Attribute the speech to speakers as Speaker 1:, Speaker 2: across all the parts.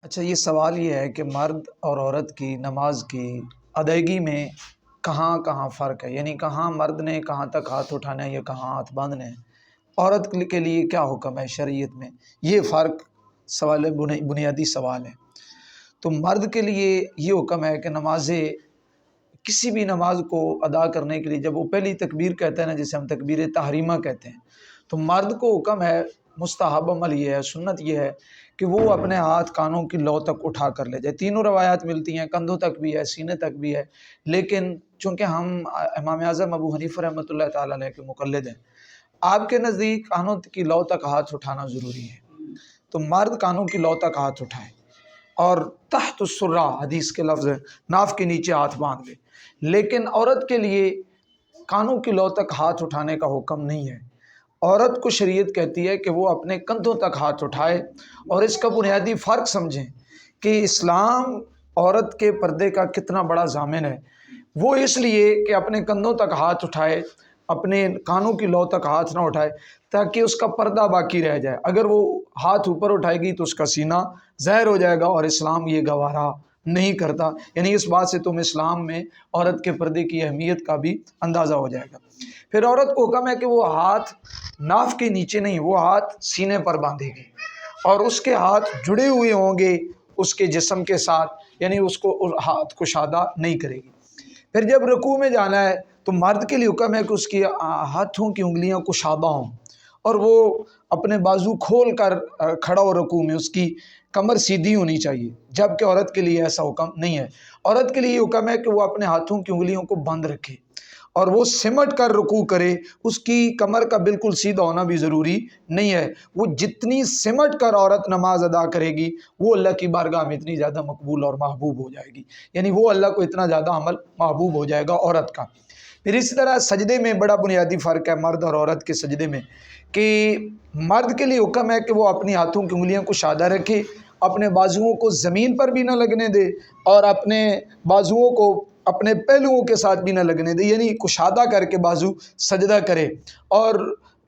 Speaker 1: اچھا، یہ سوال یہ ہے کہ مرد اور عورت کی نماز کی ادائیگی میں کہاں کہاں فرق ہے، یعنی کہاں مرد نے کہاں تک ہاتھ اٹھانا ہے یا کہاں ہاتھ باندھنا ہے، عورت کے لیے کیا حکم ہے شریعت میں، یہ فرق سوال بنیادی سوال ہے۔ تو مرد کے لیے یہ حکم ہے کہ نمازیں کسی بھی نماز کو ادا کرنے کے لیے جب وہ پہلی تکبیر کہتے ہیں نا، جسے ہم تکبیر تحریمہ کہتے ہیں، تو مرد کو حکم ہے، مستحب عمل یہ ہے، سنت یہ ہے کہ وہ اپنے ہاتھ کانوں کی لو تک اٹھا کر لے جائے۔ تینوں روایات ملتی ہیں، کندھوں تک بھی ہے، سینے تک بھی ہے، لیکن چونکہ ہم امام اعظم ابو حنیفہ رحمۃ اللہ تعالیٰ علیہ کے مقلد ہیں، آپ کے نزدیک کانوں کی لو تک ہاتھ اٹھانا ضروری ہے، تو مرد کانوں کی لو تک ہاتھ اٹھائے اور تحت السرہ حدیث کے لفظ ہے، ناف کے نیچے ہاتھ باندھ لے۔ لیکن عورت کے لیے کانوں کی لو تک ہاتھ اٹھانے کا حکم نہیں ہے۔ عورت کو شریعت کہتی ہے کہ وہ اپنے کندھوں تک ہاتھ اٹھائے، اور اس کا بنیادی فرق سمجھیں کہ اسلام عورت کے پردے کا کتنا بڑا ضامن ہے۔ وہ اس لیے کہ اپنے کندھوں تک ہاتھ اٹھائے، اپنے کانوں کی لو تک ہاتھ نہ اٹھائے تاکہ اس کا پردہ باقی رہ جائے۔ اگر وہ ہاتھ اوپر اٹھائے گی تو اس کا سینہ ظاہر ہو جائے گا، اور اسلام یہ گوارا نہیں کرتا۔ یعنی اس بات سے تم اسلام میں عورت کے پردے کی اہمیت کا بھی اندازہ ہو جائے گا۔ پھر عورت کو حکم ہے کہ وہ ہاتھ ناف کے نیچے نہیں، وہ ہاتھ سینے پر باندھے گی، اور اس کے ہاتھ جڑے ہوئے ہوں گے اس کے جسم کے ساتھ، یعنی اس کو ہاتھ کو شادہ نہیں کرے گی۔ پھر جب رکوع میں جانا ہے تو مرد کے لیے حکم ہے کہ اس کی ہاتھوں کی انگلیاں کشادہ ہوں، اور وہ اپنے بازو کھول کر کھڑا ہو رکوع میں، اس کی کمر سیدھی ہونی چاہیے، جبکہ عورت کے لیے ایسا حکم نہیں ہے۔ عورت کے لیے یہ حکم ہے کہ وہ اپنے ہاتھوں کی انگلیوں کو بند رکھے اور وہ سمٹ کر رکوع کرے۔ اس کی کمر کا بالکل سیدھا ہونا بھی ضروری نہیں ہے۔ وہ جتنی سمٹ کر عورت نماز ادا کرے گی، وہ اللہ کی بارگاہ میں اتنی زیادہ مقبول اور محبوب ہو جائے گی، یعنی وہ اللہ کو اتنا زیادہ عمل محبوب ہو جائے گا عورت کا۔ پھر اسی طرح سجدے میں بڑا بنیادی فرق ہے مرد اور عورت کے سجدے میں، کہ مرد کے لیے حکم ہے کہ وہ اپنی ہاتھوں کی انگلیاں کو شادہ رکھے، اپنے بازوؤں کو زمین پر بھی نہ لگنے دے، اور اپنے بازوؤں کو اپنے پہلوؤں کے ساتھ بھی نہ لگنے دے، یعنی کشادہ کر کے بازو سجدہ کرے، اور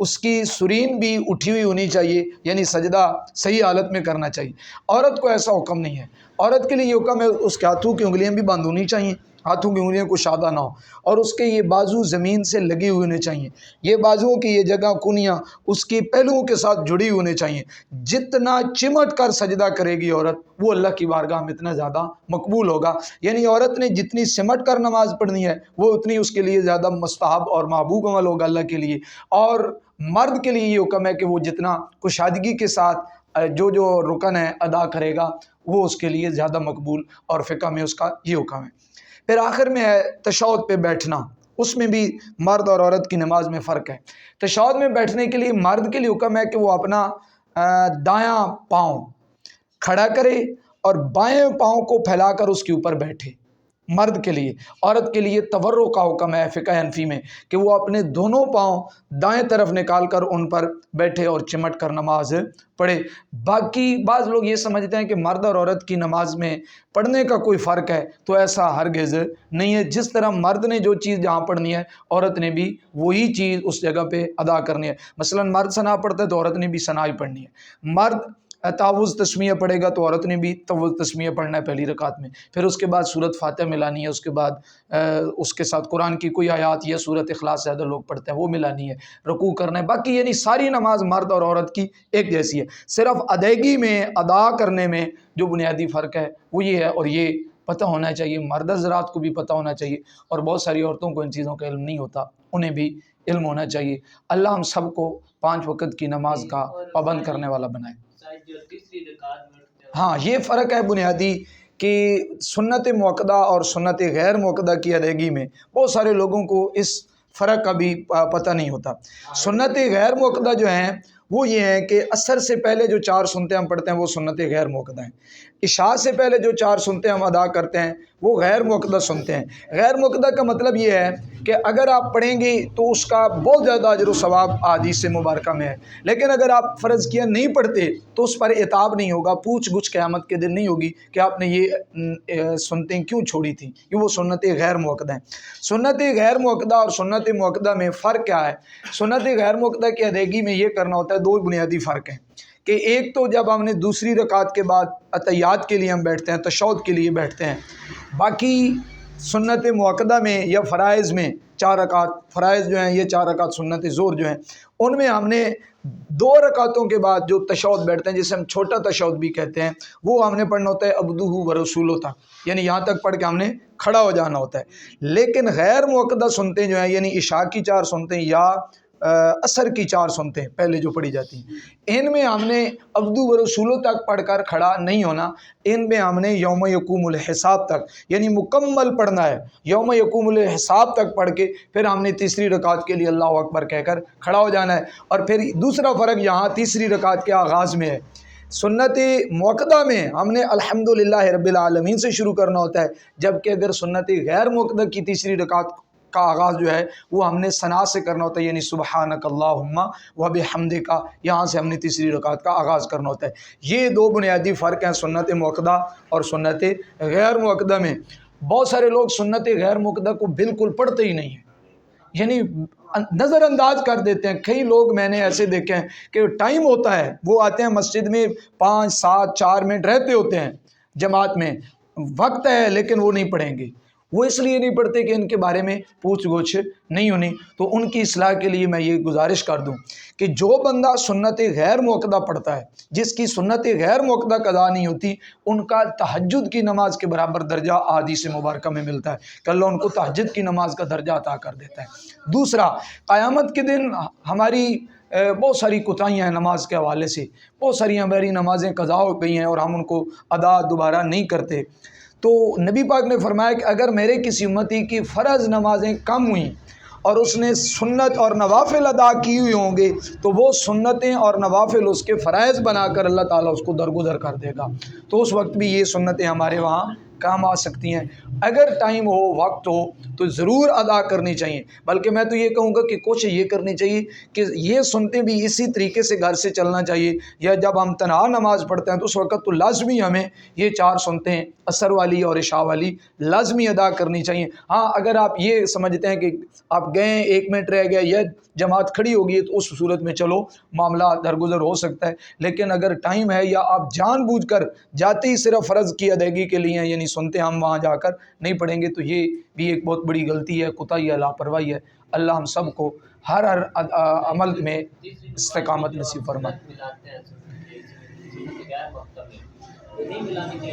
Speaker 1: اس کی سرین بھی اٹھی ہوئی ہونی چاہیے، یعنی سجدہ صحیح حالت میں کرنا چاہیے۔ عورت کو ایسا حکم نہیں ہے۔ عورت کے لیے یہ حکم ہے اس کے ہاتھوں کی انگلیاں بھی بند ہونی چاہیے، ہاتھوں کی انگلیاں کشادہ نہ ہو، اور اس کے یہ بازو زمین سے لگے ہوئے ہونے چاہیے، یہ بازوؤں کی یہ جگہ کنیاں اس کی پہلوؤں کے ساتھ جڑی ہونے چاہیے۔ جتنا چمٹ کر سجدہ کرے گی عورت، وہ اللہ کی بارگاہ میں اتنا زیادہ مقبول ہوگا۔ یعنی عورت نے جتنی سمٹ کر نماز پڑھنی ہے، وہ اتنی اس کے لیے زیادہ مستحب اور محبوب عمل ہوگا اللہ کے لیے۔ اور مرد کے لیے یہ حکم ہے کہ وہ جتنا کشادگی کے ساتھ جو رکن ہے ادا کرے گا، وہ اس کے لیے زیادہ مقبول، اور فقہ میں اس کا یہ حکم ہے۔ پھر آخر میں ہے تشہد پہ بیٹھنا، اس میں بھی مرد اور عورت کی نماز میں فرق ہے۔ تشہد میں بیٹھنے کے لیے مرد کے لیے حکم ہے کہ وہ اپنا دایاں پاؤں کھڑا کرے اور بائیں پاؤں کو پھیلا کر اس کے اوپر بیٹھے، مرد کے لیے۔ عورت کے لیے تورک کا حکم ہے فقہ حنفی میں، کہ وہ اپنے دونوں پاؤں دائیں طرف نکال کر ان پر بیٹھے اور چمٹ کر نماز پڑھے۔ باقی بعض لوگ یہ سمجھتے ہیں کہ مرد اور عورت کی نماز میں پڑھنے کا کوئی فرق ہے، تو ایسا ہرگز نہیں ہے۔ جس طرح مرد نے جو چیز جہاں پڑھنی ہے، عورت نے بھی وہی چیز اس جگہ پہ ادا کرنی ہے۔ مثلا مرد ثنا پڑھتا ہے تو عورت نے بھی ثنا ہی پڑھنی ہے۔ مرد تعوذ تسمیہ پڑھے گا تو عورت نے بھی تعوذ تسمیہ پڑھنا ہے پہلی رکعت میں، پھر اس کے بعد سورۃ فاتحہ ملانی ہے، اس کے بعد اس کے ساتھ قرآن کی کوئی آیات یا سورۃ اخلاص زیادہ لوگ پڑھتے ہیں وہ ملانی ہے، رکوع کرنا ہے۔ باقی یعنی ساری نماز مرد اور عورت کی ایک جیسی ہے، صرف ادائیگی میں، ادا کرنے میں جو بنیادی فرق ہے وہ یہ ہے، اور یہ پتہ ہونا چاہیے، مرد حضرات کو بھی پتہ ہونا چاہیے، اور بہت ساری عورتوں کو ان چیزوں کا علم نہیں ہوتا، انہیں بھی علم ہونا چاہیے۔ اللہ ہم سب کو 5 وقت کی نماز کا پابند کرنے والا بنائے۔ ہاں، یہ فرق ہے بنیادی کہ سنت موقدہ اور سنت غیر موقدہ کی ادائیگی میں بہت سارے لوگوں کو اس فرق کا بھی پتہ نہیں ہوتا۔ سنت غیر موقدہ جو ہیں وہ یہ ہیں کہ عصر سے پہلے جو 4 سنتیں ہم پڑھتے ہیں وہ سنت غیر موقدہ ہیں۔ عشاء سے پہلے جو 4 سنتیں ہم ادا کرتے ہیں وہ غیر موقدہ سنتے ہیں۔ غیر موقدہ کا مطلب یہ ہے کہ اگر آپ پڑھیں گی تو اس کا بہت زیادہ اجر و ثواب احادیث مبارکہ میں ہے، لیکن اگر آپ فرض کیا نہیں پڑھتے تو اس پر عتاب نہیں ہوگا، پوچھ گچھ قیامت کے دن نہیں ہوگی کہ آپ نے یہ سنتیں کیوں چھوڑی تھیں، یہ وہ سنت غیر موقدہ ہیں۔ سنت غیر موقدہ اور سنت موقدہ میں فرق کیا ہے؟ سنت غیر موقدہ کی ادائیگی میں یہ کرنا ہوتا ہے، 2 بنیادی فرق ہیں کہ ایک تو جب ہم نے دوسری رکعت کے بعد عطیات کے لیے ہم بیٹھتے ہیں، تشہد کے لیے بیٹھتے ہیں، باقی سنت مؤکدہ میں یا فرائض میں 4 رکعت فرائض جو ہیں، یہ 4 رکعت سنت ظہر جو ہیں، ان میں ہم نے 2 رکعتوں کے بعد جو تشہد بیٹھتے ہیں، جسے ہم چھوٹا تشہد بھی کہتے ہیں، وہ ہم نے پڑھنا ہوتا ہے عبدہ و رسولہ تک، یعنی یہاں تک پڑھ کے ہم نے کھڑا ہو جانا ہوتا ہے۔ لیکن غیر مؤکدہ سنتیں جو ہیں، یعنی عشاء کی 4 سنتیں یا عصر کی 4 سنتیں پہلے جو پڑھی جاتی ہیں، ان میں ہم نے عبدہ و رسولہ تک پڑھ کر کھڑا نہیں ہونا، ان میں ہم نے یوم یقوم الحساب تک، یعنی مکمل پڑھنا ہے، یوم یقوم الحساب تک پڑھ کے پھر ہم نے تیسری رکعت کے لیے اللہ اکبر کہہ کر کھڑا ہو جانا ہے۔ اور پھر دوسرا فرق یہاں تیسری رکعت کے آغاز میں ہے، سنت مؤکدہ میں ہم نے الحمدللہ رب العالمین سے شروع کرنا ہوتا ہے، جبکہ اگر سنت غیر مؤکدہ کی تیسری رکعت کا آغاز جو ہے وہ ہم نے ثنا سے کرنا ہوتا ہے، یعنی سبحانک اللہم و بحمدک، یہاں سے ہم نے تیسری رکعت کا آغاز کرنا ہوتا ہے۔ یہ 2 بنیادی فرق ہیں سنت مؤکدہ اور سنت غیر مؤکدہ میں۔ بہت سارے لوگ سنت غیر مؤکدہ کو بالکل پڑھتے ہی نہیں ہیں، یعنی نظر انداز کر دیتے ہیں۔ کئی لوگ میں نے ایسے دیکھے ہیں کہ ٹائم ہوتا ہے، وہ آتے ہیں مسجد میں 5 7 4 منٹ رہتے ہوتے ہیں جماعت میں، وقت ہے لیکن وہ نہیں پڑھیں گے۔ وہ اس لیے نہیں پڑھتے کہ ان کے بارے میں پوچھ گچھ نہیں ہونی۔ تو ان کی اصلاح کے لیے میں یہ گزارش کر دوں کہ جو بندہ سنت غیر مؤکدہ پڑھتا ہے، جس کی سنت غیر مؤکدہ قضا نہیں ہوتی، ان کا تہجد کی نماز کے برابر درجہ احادیث مبارکہ میں ملتا ہے کہ اللہ ان کو تہجد کی نماز کا درجہ عطا کر دیتا ہے۔ دوسرا، قیامت کے دن ہماری بہت ساری کوتاہیاں ہیں نماز کے حوالے سے، بہت ساری ہماری نمازیں قضا ہو گئی ہیں اور ہم ان کو ادا دوبارہ نہیں کرتے۔ تو نبی پاک نے فرمایا کہ اگر میرے کسی امتی کی فرض نمازیں کم ہوئیں اور اس نے سنت اور نوافل ادا کی ہوئی ہوں گے، تو وہ سنتیں اور نوافل اس کے فرائض بنا کر اللہ تعالیٰ اس کو درگزر کر دے گا۔ تو اس وقت بھی یہ سنتیں ہمارے وہاں کام آ سکتی ہیں۔ اگر ٹائم ہو، وقت ہو تو ضرور ادا کرنی چاہیے، بلکہ میں تو یہ کہوں گا کہ کوشش یہ کرنی چاہیے کہ یہ سنتیں بھی اسی طریقے سے گھر سے چلنا چاہیے، یا جب ہم تنہا نماز پڑھتے ہیں تو اس وقت تو لازمی ہمیں یہ 4 سنتیں عصر والی اور عشاء والی لازمی ادا کرنی چاہیے۔ ہاں، اگر آپ یہ سمجھتے ہیں کہ آپ گئے 1 منٹ رہ گیا یا جماعت کھڑی ہوگی تو اس صورت میں چلو معاملہ درگزر ہو سکتا ہے، لیکن اگر ٹائم ہے یا آپ جان بوجھ کر جاتے ہی صرف فرض کی ادائیگی کے لیے یعنی سنتے ہم وہاں جا کر نہیں پڑھیں گے تو یہ بھی ایک بہت بڑی غلطی ہے، کوتاہی ہے، لاپرواہی ہے۔ اللہ ہم سب کو ہر عمل میں استقامت نصیب فرمائے۔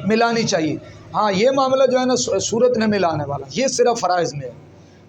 Speaker 1: ملانی چاہیے، ہاں یہ معاملہ جو ہے نا صورت نے ملانے والا، یہ صرف فرائض میں ہے۔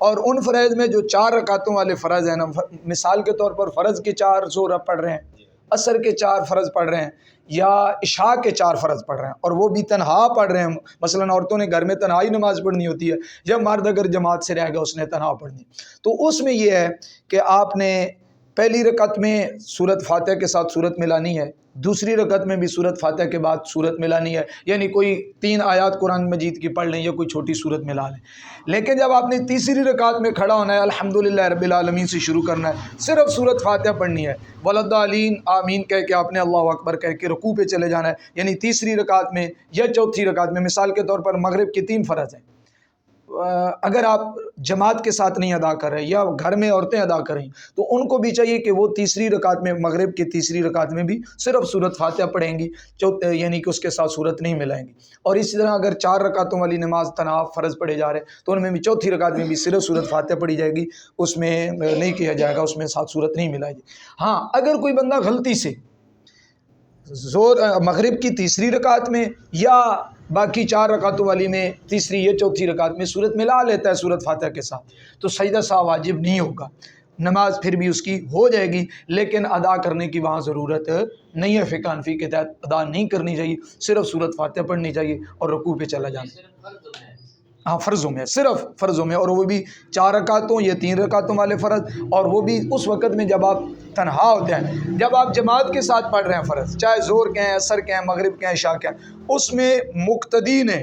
Speaker 1: اور ان فرائض میں جو 4 رکعتوں والے فرض ہیں نا، مثال کے طور پر فرض کے 4 ظہر پڑھ رہے ہیں، عصر کے 4 فرض پڑھ رہے ہیں، یا عشاء کے 4 فرض پڑھ رہے ہیں، اور وہ بھی تنہا پڑھ رہے ہیں۔ مثلاً عورتوں نے گھر میں تنہائی نماز پڑھنی ہوتی ہے، یا مرد اگر جماعت سے رہ گیا اس نے تنہا پڑھنی، تو اس میں یہ ہے کہ آپ نے پہلی رکعت میں سورت فاتحہ کے ساتھ سورت ملانی ہے، دوسری رکعت میں بھی سورت فاتحہ کے بعد سورت ملانی ہے، یعنی کوئی 3 آیات قرآن مجید کی پڑھ لیں یا کوئی چھوٹی سورت ملا لیں۔ لیکن جب آپ نے تیسری رکعت میں کھڑا ہونا ہے، الحمدللہ رب العالمین سے شروع کرنا ہے، صرف سورت فاتحہ پڑھنی ہے، وللضالین آمین کہہ کے آپ نے اللہ اکبر کہہ کے رکوع پہ چلے جانا ہے، یعنی تیسری رکعت میں یا چوتھی رکعت میں۔ مثال کے طور پر مغرب کے 3 فرض ہیں، اگر آپ جماعت کے ساتھ نہیں ادا کر رہے یا گھر میں عورتیں ادا کریں تو ان کو بھی چاہیے کہ وہ تیسری رکعت میں، مغرب کی تیسری رکعت میں بھی صرف سورت فاتحہ پڑھیں گی، یعنی کہ اس کے ساتھ سورت نہیں ملائیں گی۔ اور اسی طرح اگر 4 رکعتوں والی نماز تنہا فرض پڑھے جا رہے ہیں تو ان میں بھی چوتھی رکعت میں بھی صرف سورت فاتحہ پڑھی جائے گی، اس میں نہیں کیا جائے گا، اس میں ساتھ سورت نہیں ملائے گی۔ ہاں، اگر کوئی بندہ غلطی سے مغرب کی تیسری رکعت میں یا باقی 4 رکعتوں والی میں تیسری یا چوتھی رکعت میں سورت ملا لیتا ہے سورت فاتحہ کے ساتھ، تو سجدہ سہو واجب نہیں ہوگا، نماز پھر بھی اس کی ہو جائے گی، لیکن ادا کرنے کی وہاں ضرورت نہیں ہے۔ فقہ حنفی کے تحت ادا نہیں کرنی چاہیے، صرف سورت فاتحہ پڑھنی چاہیے اور رکوع پہ چلا جانا۔ ہاں، فرضوں میں، صرف فرضوں میں، اور وہ بھی 4 رکعتوں یا 3 رکعتوں والے فرض، اور وہ بھی اس وقت میں جب آپ تنہا ہوتے ہیں، جب آپ جماعت کے ساتھ پڑھ رہے ہیں فرض، چاہے ظہر کے ہیں، عصر کے ہیں، مغرب کے ہیں، عشاء کے ہیں، اس میں مقتدی نے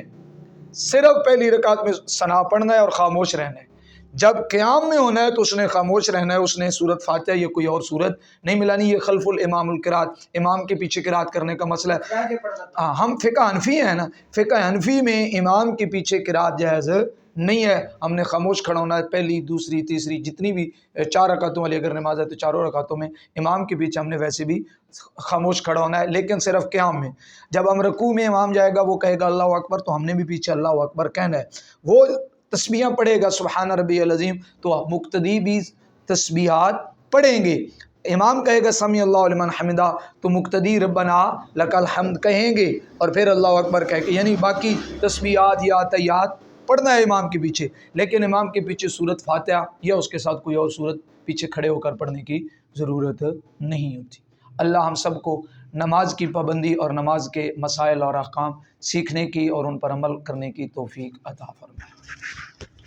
Speaker 1: صرف پہلی رکعت میں ثنا پڑھنا ہے اور خاموش رہنا ہے۔ جب قیام میں ہونا ہے تو اس نے خاموش رہنا ہے، اس نے سورت فاتحہ یا کوئی اور سورت نہیں ملانی۔ یہ خلف الامام القراءت، امام کے پیچھے قرات کرنے کا مسئلہ ہے۔ ہم فقہ حنفی ہیں نا، فقہ حنفی میں امام کے پیچھے قرات جائز نہیں ہے ہم نے خاموش کھڑا ہونا ہے، پہلی دوسری تیسری جتنی بھی 4 رکعتوں والی اگر نماز ہے تو چاروں رکعتوں میں امام کے پیچھے ہم نے ویسے بھی خاموش کھڑا ہونا ہے، لیکن صرف قیام میں۔ جب ہم رکوع میں امام جائے گا وہ کہے گا اللہ اکبر تو ہم نے بھی پیچھے اللہ اکبر کہنا ہے، وہ تسبیحاں پڑھے گا سبحان ربی العظیم تو مقتدی بھی تسبیحات پڑھیں گے۔ امام کہے گا سمیع اللہ لمن حمدہ تو مقتدی ربنا لک الحمد کہیں گے، اور پھر اللہ اکبر کہہ کے، یعنی باقی تسبیحات یا تحیات پڑھنا ہے امام کے پیچھے، لیکن امام کے پیچھے سورت فاتحہ یا اس کے ساتھ کوئی اور سورت پیچھے کھڑے ہو کر پڑھنے کی ضرورت نہیں ہوتی۔ اللہ ہم سب کو نماز کی پابندی اور نماز کے مسائل اور احکام سیکھنے کی اور ان پر عمل کرنے کی توفیق عطا فرمائے۔